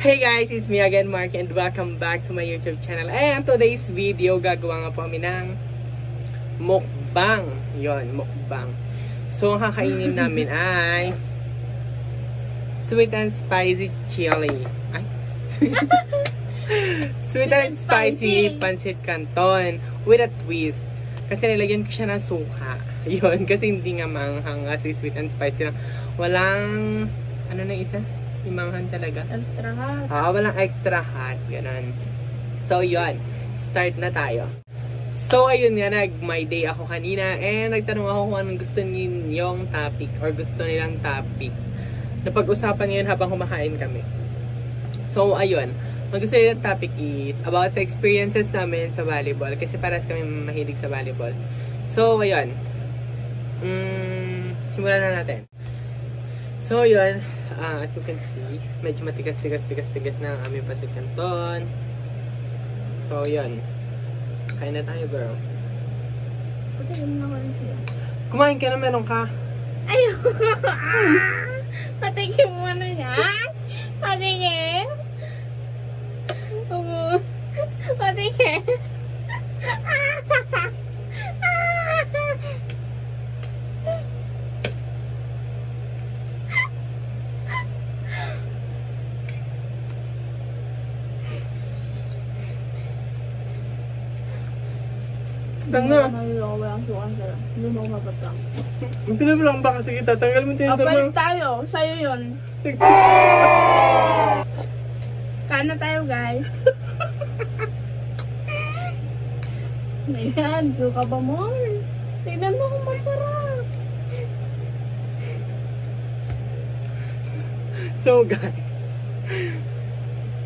Hey guys, it's me again, Marky, and welcome back to my YouTube channel. And today's video, gagawa nga po kami ng mukbang. Yon, mukbang. So, ang kakainin namin ay sweet and spicy chili. Ay? Sweet and spicy pancit canton with a twist. Kasi nilagyan ko siya ng suka. Yon, kasi hindi nga manghang kasi sweet and spicy lang. Walang, ano na isa? Imanghan talaga. Extra hot. Walang extra hot. Ganun. So, yun. Start na tayo. So, ayun nga, nag-my day ako kanina and nagtanong ako kung anong gusto ninyong topic or gusto nilang topic. Napag-usapan ngayon habang kumakain kami. So, ayun. Ang gusto nilang topic is about sa experiences namin sa volleyball kasi paras kami mahilig sa volleyball. So, ayun. Simulan na natin. So, yun. As you can see, medyo matigas na ang aming pancit canton. So, yun. Kain na tayo, girl. Patayin mo na ko siya. Kumain ka na, meron ka. Ayoko! Patikin mo na yan. Patikin. Patikin. Tanga. Hindi mo mapatang. Pinabilang ba kasi kita? Tanggal mo tinta mo. Balik tayo. Sa'yo yun. Kain na tayo, guys. Ayan, suka pa more. Tignan mo kung masarap. So, guys.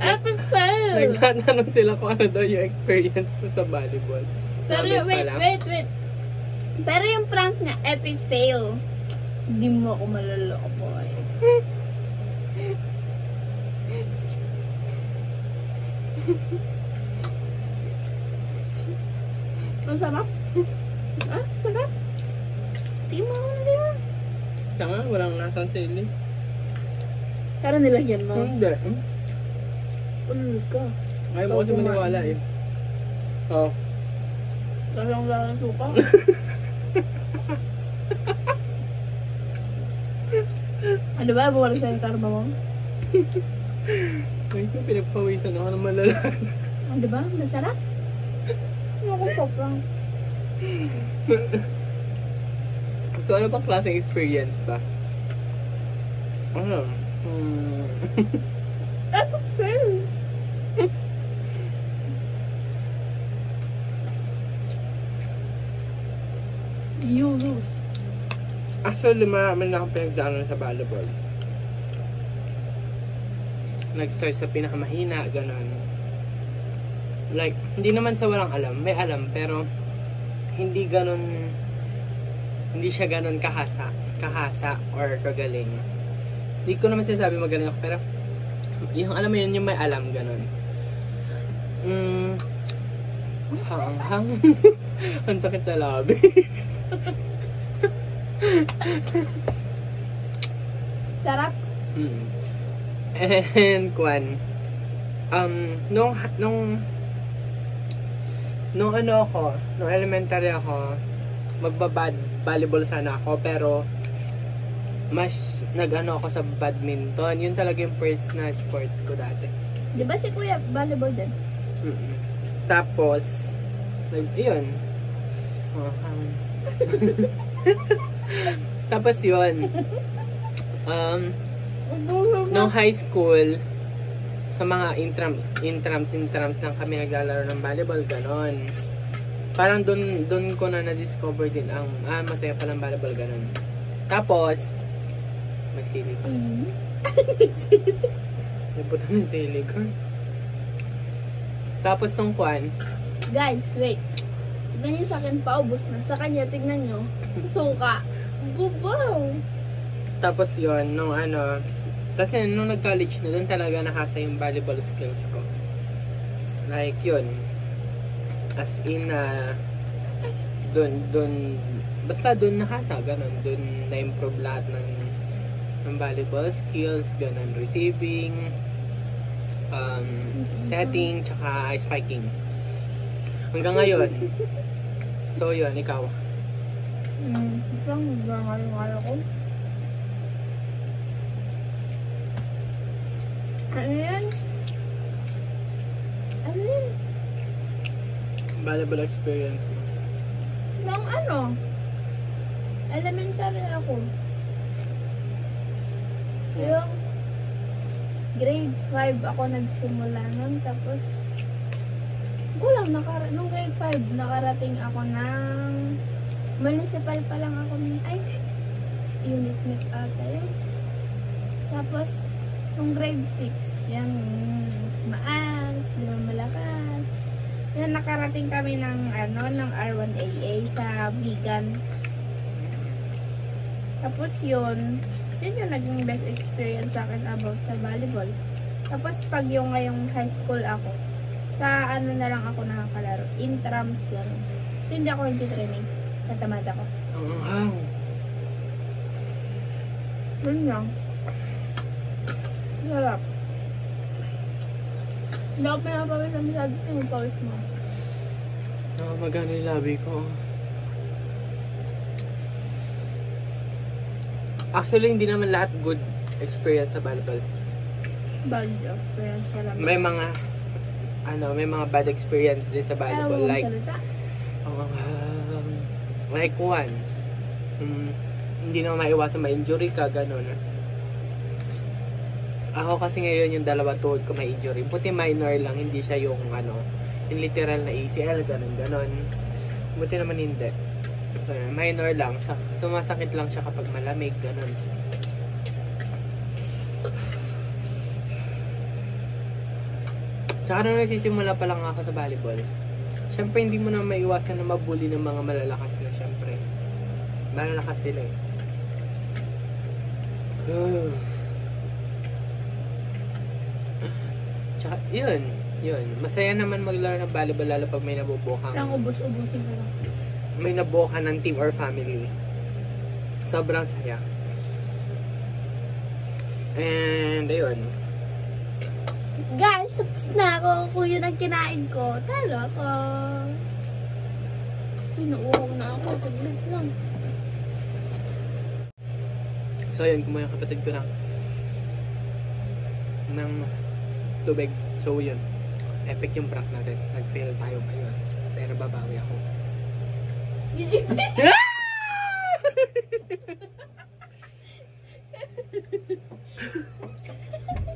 Epic fail. Nagtatanong sila kung ano daw yung experience mo sa volleyball. Pero wait. Pero yung prank niya, epic fail. Hindi mo ako malaloko, boy. Masarap? Ah, sarap? Tingin mo ako na sila. Tanga, walang nasang sili. Pero nilagyan mo? Hindi. Ulo ka. Ayaw mo kasi maniwala eh. Oh. Lasang suka. Ano ba? Buwala sa yung karma mo? Ay, pinagpawisan ako ng malala. Ano ba? Masarap? Ano kong sobrang? So, ano pa klaseng experience ba? Ano? Epic fail! You lose. Actually, marami na akong pinagdaanan sa volleyball. Nag-start sa pinakamahina, gano'n. Like, hindi naman sa walang alam. May alam, pero hindi gano'n, hindi siya gano'n kahasa or kagaling. Hindi ko naman sinasabi magaling ako, pero yung alam mo yun, yung may alam, gano'n. Hanghang. Ang sakit sa labi. Sarap? And kwan, nung ano ako, nung elementary ako, volleyball sana ako, pero mas nag-ano ako sa badminton. Yun talaga yung first na sports ko dati. Di ba si Kuya volleyball din? Tapos, yun. Tapos yun. Nung high school, sa mga intrams lang kami naglalaro ng volleyball, ganon. Parang dun ko na na-discover din ang, masaya palang volleyball, ganon. Tapos, may sili ko. May buto ng sili ko. Tapos nung kwan. Guys, wait. Tignan nyo sa akin, paubos na. Sa kanya, tignan nyo. Suka. Bubaw. Tapos yun, nung ano, kasi nung nag-college na, doon talaga nakasa yung volleyball skills ko. Like yun. As in, basta doon nakasa, ganun. Doon na-improve lahat ng volleyball skills, ganun. Receiving, setting, tsaka spiking. Hanggang ngayon. So, yun, ikaw. Parang nagbangayo-ngayo ko. Ano yan? Ano yan? Valuable experience mo. Nang ano? Elementary ako. Yung grade 5 ako nagsimula nun. Tapos, nung grade 5, nakarating ako ng municipal pa lang ako. Ay, unit mate ata yun. Tapos, nung grade 6, yan, maas, di ba malakas. Yan, nakarating kami ng, ng R1AA sa vegan. Tapos yun yung naging best experience sa akin about sa volleyball. Tapos pag yung ngayong high school ako, sa na lang ako nakakalaro. Intrams lang. Kasi hindi ako nag-training. Natamad ako. Yun lang. Sarap. Hindi ako pinapawis ang masyado. Pinapawis mo. Maganda yung labi ko. Actually, hindi naman lahat good experience sa volleyball. Bad experience sa lang. May mga bad experience din sa volleyball. Like one, hindi naman maiwasan ma-injury ka, gano'n. Ako kasi ngayon yung dalawang tuhod ko may injury. Buti minor lang, hindi siya yung yung literal na ACL, gano'n. Buti naman hindi. Minor lang. Sumasakit lang siya kapag malamig, gano'n. Tsaka nung nagsisimula pa lang ako sa volleyball, syempre hindi mo na maiwasan na mabully ng mga malalakas na, syempre. Malalakas sila eh. Tsaka, yun. Masaya naman maglaro ng volleyball lalo pag may nabubuhang. Parang ubos-ubusin ka lang. May nabuhang ng team or family. Sobrang saya. And, ayun. Guys, tapos na ako. Kung yun ang kinain ko, talo ako. Sinuuhaw na ako. Saglit lang. So, ayun. Kumuha yung kapatid ko ng tubig. So, yun. Epic yung prank natin. Nag-fail tayo ngayon. Pero babawi ako.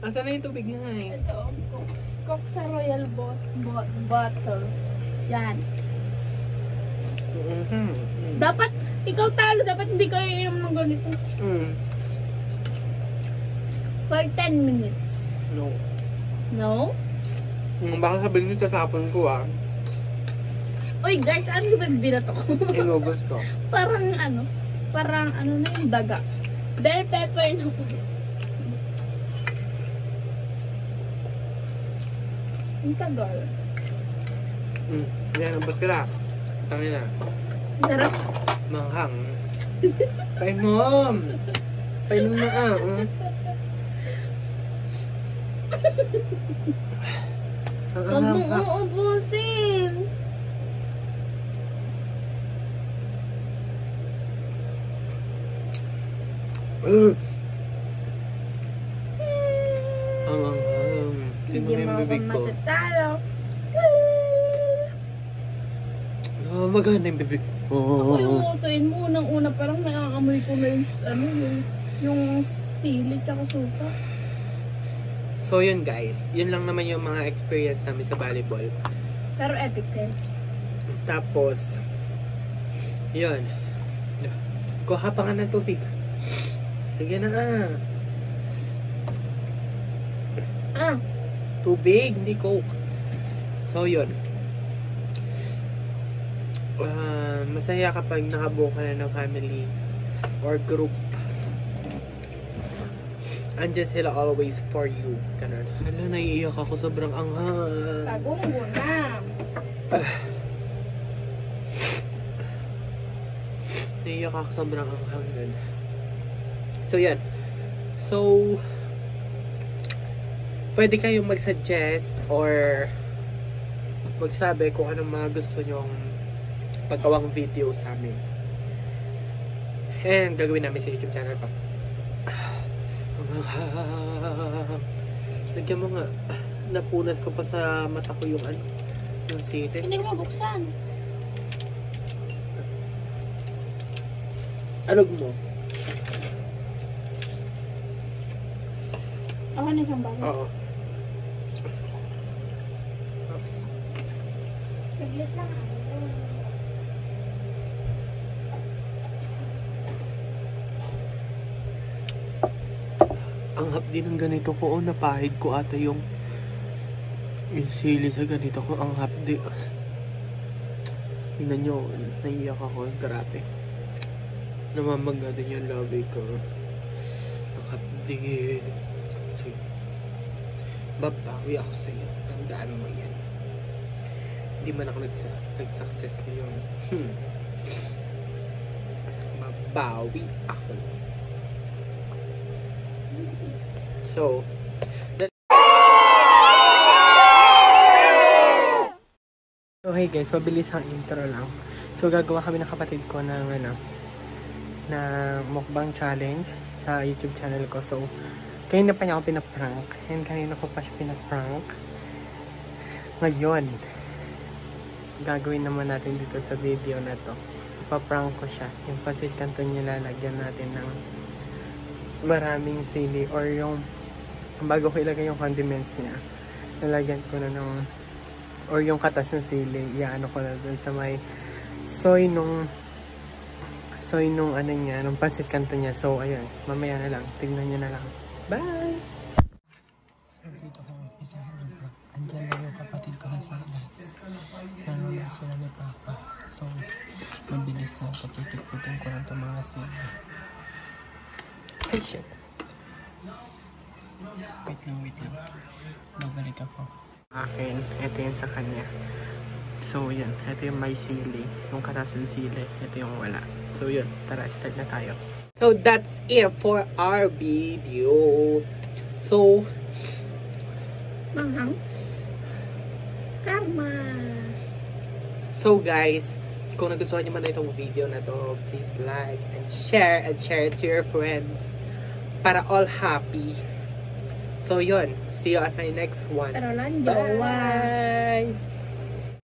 Asan na yung tubig na eh? Ito, Coke sa Royal Bottle. Yan. Dapat, ikaw talo. Dapat hindi kayo inom ng ganito. For 10 minutes. No. No? Baka sabihin nyo sa sapon ko ah. Uy guys, ano ba yung binato ko? Inubos ko. Parang na yung daga. Bell pepper na po. Ang tagal. Yan, ubos ka na. Tangin na. Sarap. Manghang. Painom! Painom na ah. Huwag mong uubusin. Hindi mo yung bibig ko. Matatalo. Maganda yung bibig ko. Ako yung utuin mo. Unang-una parang naamoy ko na yung sili tsaka suka. So yun guys, yun lang naman yung mga experience namin sa volleyball. Pero epic din. Tapos, yun. Kuha pa nga ng tubig. Sige na tubig, hindi coke. So yun. Masaya kapag nakabuo ka na ng family or group. Andyan sila always for you. Ganun. Hala, naiiyak ako. Sobrang anghang. Tago mo na. Naiiyak ako. Sobrang anghang dun. So, yan. So, pwede kayong mag-suggest or magsabi kung anong mga gusto nyong pagkawang video sa amin. And gagawin namin sa YouTube channel pa. Lagyan mo nga. Napunas ko pa sa mata ko yung ano, yung sili. Hindi ko mabuksan. Alog mo. Ako na siyang bago. Oo. Oops. Saglit lang ako. Ang hapdi ng ganito ko, napahid ko ata yung sili sa ganito ko, ang hapdi. Tingnan nyo, naiyak ako, grabe. Namamaga din yung labi ko. Ang hapdi. So, babawi ako sa'yo. Tandaan mo yan. Hindi man ako nag-success ngayon. Babawi ako. So, hey guys, mabilis ang intro lang. So, gagawa kami ng kapatid ko ng na mukbang challenge sa YouTube channel ko. So, kanina pa niya ako pinaprank. And kanina ko pa siya pinaprank. Ngayon, gagawin naman natin dito sa video na to. Ipaprank ko siya. Yung pancit canton niya lalagyan natin ng maraming sili or yung bago ko ilagay yung condiments niya. Lalagyan ko na ng or yung katas ng sili, iaano ko na dun sa may soy nung ano niya, nung pancit canton niya. So, ayun, mamaya na lang. Tignan niyo na lang. Bye! So, dito ko umpisahan yung vlog. Andyan lang yung kapatid ko na sa alas. Nanonood sila ni Papa. So, mabilis lang ito. Pitik-pitin ko lang itong mga sili. Ay, shit. Wait lang. Babalik ako. Akin, ito yung sa kanya. So, yun. Ito yung may sili. Yung katas ng sili. Ito yung wala. So, yun. Tara, start na tayo. So, that's it for our video. So, Manghang. Karma. So, guys, kung nagustuhan nyo man na itong video na to, please like and share it to your friends para all happy. So, yun. See you at my next one. Pero lang, Bye!